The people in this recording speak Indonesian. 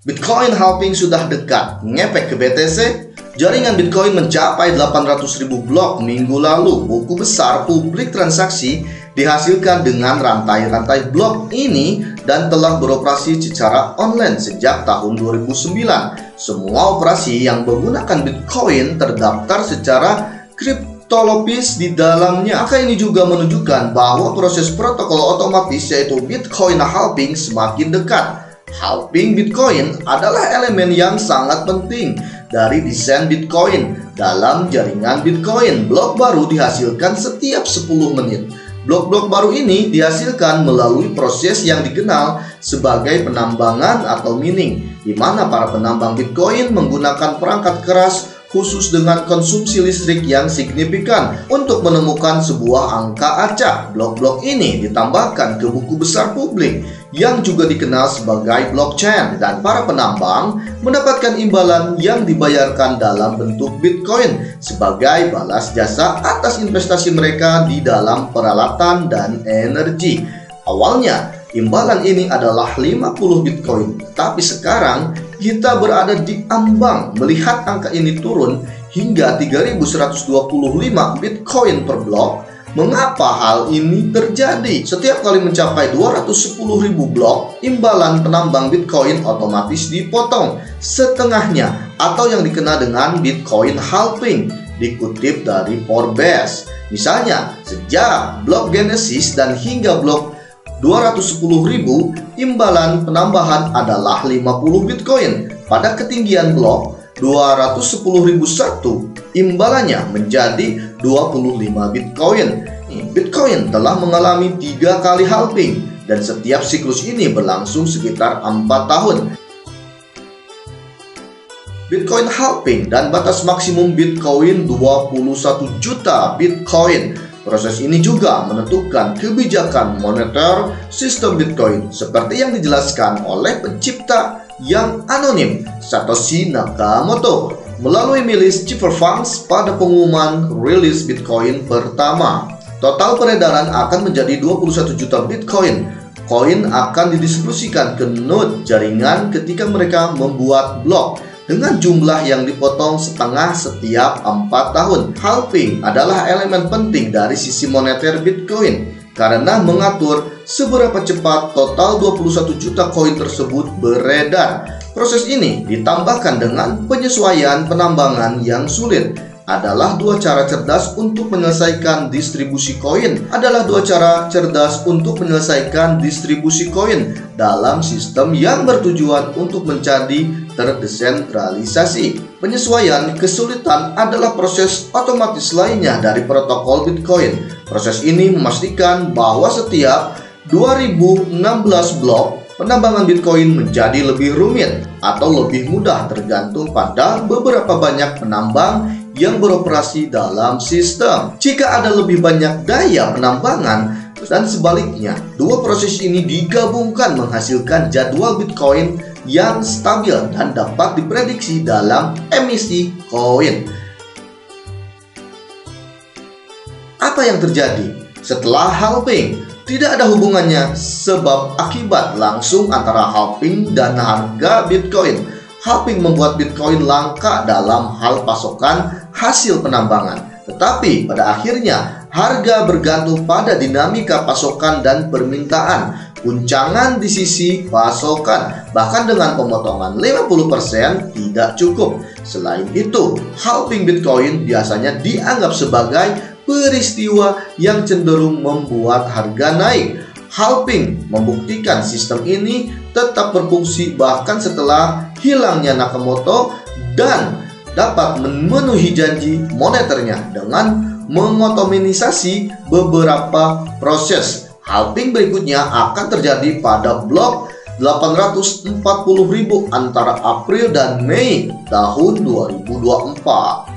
Bitcoin halving sudah dekat, ngepek ke BTC. Jaringan Bitcoin mencapai 800.000 blok minggu lalu. Buku besar publik transaksi dihasilkan dengan rantai-rantai blok ini dan telah beroperasi secara online sejak tahun 2009. Semua operasi yang menggunakan Bitcoin terdaftar secara kriptologis di dalamnya. Angka ini juga menunjukkan bahwa proses protokol otomatis yaitu Bitcoin halving semakin dekat. Halving Bitcoin adalah elemen yang sangat penting dari desain Bitcoin. Dalam jaringan Bitcoin, blok baru dihasilkan setiap 10 menit. Blok-blok baru ini dihasilkan melalui proses yang dikenal sebagai penambangan atau mining, di mana para penambang Bitcoin menggunakan perangkat keras khusus dengan konsumsi listrik yang signifikan untuk menemukan sebuah angka acak. Blok-blok ini ditambahkan ke buku besar publik yang juga dikenal sebagai blockchain, dan para penambang mendapatkan imbalan yang dibayarkan dalam bentuk Bitcoin sebagai balas jasa atas investasi mereka di dalam peralatan dan energi. Awalnya imbalan ini adalah 50 Bitcoin, tapi sekarang kita berada di ambang melihat angka ini turun hingga 3.125 Bitcoin per blok. Mengapa hal ini terjadi? Setiap kali mencapai 210.000 blok, imbalan penambang Bitcoin otomatis dipotong setengahnya atau yang dikenal dengan Bitcoin halving. Dikutip dari Forbes, misalnya sejak blok Genesis dan hingga blok 210.000, imbalan penambahan adalah 50 Bitcoin. Pada ketinggian blok 210.001, imbalannya menjadi 25 Bitcoin. Bitcoin telah mengalami 3 kali halving dan setiap siklus ini berlangsung sekitar 4 tahun. Bitcoin halving dan batas maksimum Bitcoin 21 juta Bitcoin. Proses ini juga menentukan kebijakan moneter sistem Bitcoin seperti yang dijelaskan oleh pencipta yang anonim Satoshi Nakamoto melalui milis Cypherpunks pada pengumuman rilis Bitcoin pertama. Total peredaran akan menjadi 21 juta Bitcoin. Koin akan didistribusikan ke node jaringan ketika mereka membuat blok dengan jumlah yang dipotong setengah setiap 4 tahun. Halving adalah elemen penting dari sisi moneter Bitcoin karena mengatur seberapa cepat total 21 juta koin tersebut beredar. Proses ini ditambahkan dengan penyesuaian penambangan yang sulit. Adalah dua cara cerdas untuk menyelesaikan distribusi koin dalam sistem yang bertujuan untuk menjadi terdesentralisasi. Penyesuaian kesulitan adalah proses otomatis lainnya dari protokol Bitcoin. Proses ini memastikan bahwa setiap 2016 blok, penambangan Bitcoin menjadi lebih rumit atau lebih mudah tergantung pada beberapa banyak penambang yang beroperasi dalam sistem. Jika ada lebih banyak daya penambangan dan sebaliknya, dua proses ini digabungkan menghasilkan jadwal Bitcoin yang stabil dan dapat diprediksi dalam emisi koin. Apa yang terjadi setelah halving? Tidak ada hubungannya sebab akibat langsung antara halving dan harga Bitcoin. Halving membuat Bitcoin langka dalam hal pasokan hasil penambangan. Tetapi pada akhirnya harga bergantung pada dinamika pasokan dan permintaan. Guncangan di sisi pasokan, bahkan dengan pemotongan 50% tidak cukup. Selain itu, halving Bitcoin biasanya dianggap sebagai peristiwa yang cenderung membuat harga naik. Halving membuktikan sistem ini tetap berfungsi bahkan setelah hilangnya Nakamoto dan dapat memenuhi janji moneternya dengan mengotomatisasi beberapa proses. Halving berikutnya akan terjadi pada blok 840.000 antara April dan Mei tahun 2024.